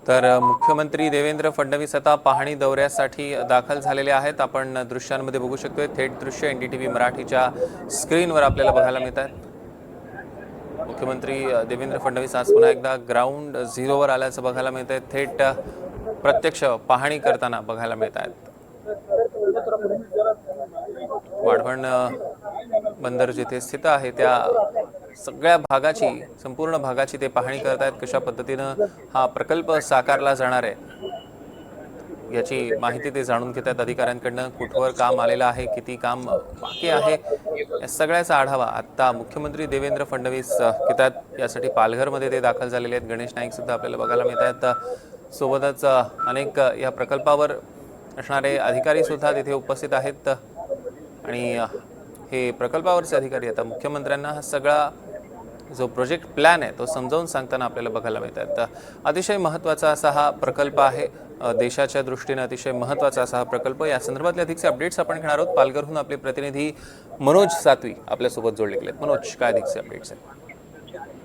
तर मुख्यमंत्री देवेंद्र फडणवीस आता पाहणी दौऱ्यासाठी दाखल झालेले आहेत। आपण दृश्यांमध्ये बघू शकतोय, थेट दृश्य एनडीटीव्ही मराठीच्या स्क्रीनवर आपल्याला बघायला मिळत आहेत। मुख्यमंत्री देवेंद्र फडणवीस आज पुन्हा एकदा ग्राउंड झिरोवर आल्याचं बघायला मिळत आहे। थेट प्रत्यक्ष पाहणी करताना बघायला मिळत आहेत। वाढवण बंदर जिथे स्थित आहे त्या सगळ्या भागाची, संपूर्ण भागाची ते पाहणी करत आहेत। कशा पद्धतीनं हा प्रकल्प साकारला जाणार आहे याची माहिती ते जाणून घेत आहेत अधिकाऱ्यांकडनं। कुठवर काम आलेलं आहे, किती काम बाकी आहे, या सगळ्याचा आढावा आता मुख्यमंत्री देवेंद्र फडणवीस घेत आहेत। यासाठी पालघरमध्ये ते दाखल झालेले आहेत। गणेश नाईक सुद्धा आपल्याला बघायला मिळत आहेत। सोबतच अनेक या प्रकल्पावर असणारे अधिकारी सुद्धा तिथे उपस्थित आहेत आणि हे प्रकल्पावरचे अधिकारी आता मुख्यमंत्र्यांना हा सगळा जो प्रोजेक्ट प्लॅन आहे तो समजावून सांगताना आपल्याला बघायला मिळतात। अतिशय महत्त्वाचा असा हा प्रकल्प आहे, देशाच्या दृष्टीने अतिशय महत्त्वाचा असा हा प्रकल्प। या संदर्भातले अधिकचे अपडेट्स आपण घेणार आहोत। पालघरहून आपले प्रतिनिधी मनोज सातवी आपल्यासोबत जोडले गेलेत। मनोज, काय अधिकचे अपडेट्स आहेत?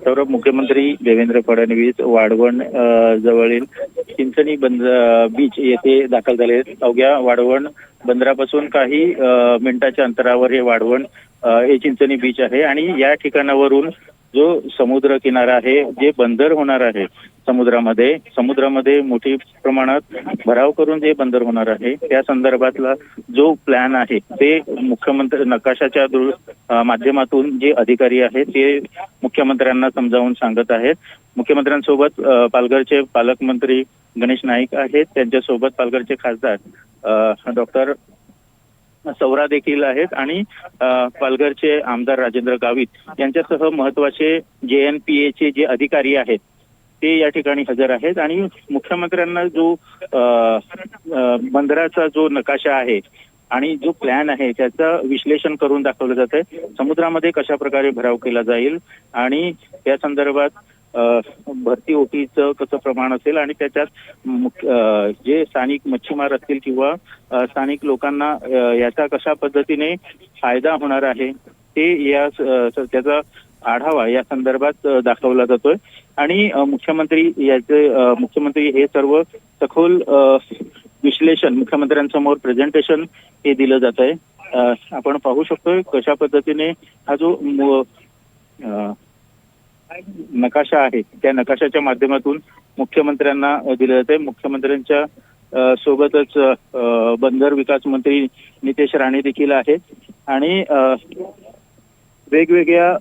तर मुख्यमंत्री देवेंद्र फडणवीस वाढवण जवळील चिंचणी बीच येथे दाखल झाले आहेत। अवघ्या वाढवण बंदरापासून काही मिनिटाच्या अंतरावर हे वाढवण हे चिंचणी बीच आहे आणि या ठिकाणावरून जो समुद्र किनारा आहे, जे बंदर होणार आहे समुद्रामध्ये मोठी प्रमाणात भराव करून जे बंदर होणार आहे त्या संदर्भातला जो प्लॅन आहे ते मुख्यमंत्री नकाशाच्या माध्यमातून जे अधिकारी आहेत ते मुख्यमंत्र्यांना समजावून सांगत आहेत। मुख्यमंत्र्यांसोबत पालघरचे पालकमंत्री गणेश नाईक आहेत, त्यांच्यासोबत पालघरचे खासदार डॉक्टर सौरा देखील आहेत आणि पालघरचे आमदार राजेंद्र गावित यांच्यासह महत्वाचे JNPA चे जे अधिकारी आहेत ते या ठिकाणी हजर आहेत आणि मुख्यमंत्र्यांना जो बंदराचा जो नकाशा आहे आणि जो प्लॅन आहे त्याचं विश्लेषण करून दाखवलं जात आहे। समुद्रामध्ये कशा प्रकारे भराव केला जाईल आणि त्या संदर्भात भरती ओटीचं कसं प्रमाण असेल आणि त्याच्यात जे स्थानिक मच्छीमार असतील किंवा स्थानिक लोकांना याचा कशा पद्धतीने फायदा होणार आहे ते त्याचा आढावा या संदर्भात दाखवला जातोय आणि मुख्यमंत्री हे सर्व सखोल विश्लेषण मुख्यमंत्र्यांसमोर प्रेझेंटेशन हे दिलं जात आहे। आपण पाहू शकतोय कशा पद्धतीने हा जो नकाशा आहे त्या नकाशाच्या माध्यमातून मुख्यमंत्र्यांना दिलं जात आहे। मुख्यमंत्र्यांच्या सोबतच बंदर विकास मंत्री नितेश राणे देखील आहेत आणि वेगवेगळ्या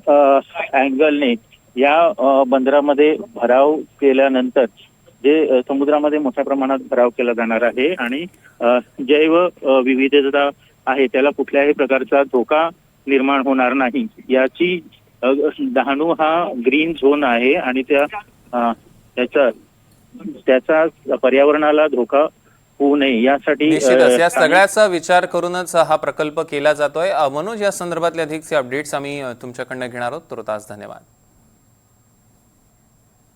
अँगलने या बंदरामध्ये भराव केल्यानंतर जे समुद्रामध्ये मोठ्या प्रमाणात भराव केला जाणार आहे आणि जैव विविधता आहे त्याला कुठल्याही प्रकारचा धोका निर्माण होणार नाही याची डहाणू हा ग्रीन झोन आहे आणि त्याचा पर्यावरणाला धोका होऊ नये यासाठी या सगळ्याचा विचार करूनच हा प्रकल्प केला जातोय। मनोज, या संदर्भातले अधिकचे अपडेट्स आम्ही तुमच्याकडनं घेणार आहोत। तुर्तास धन्यवाद।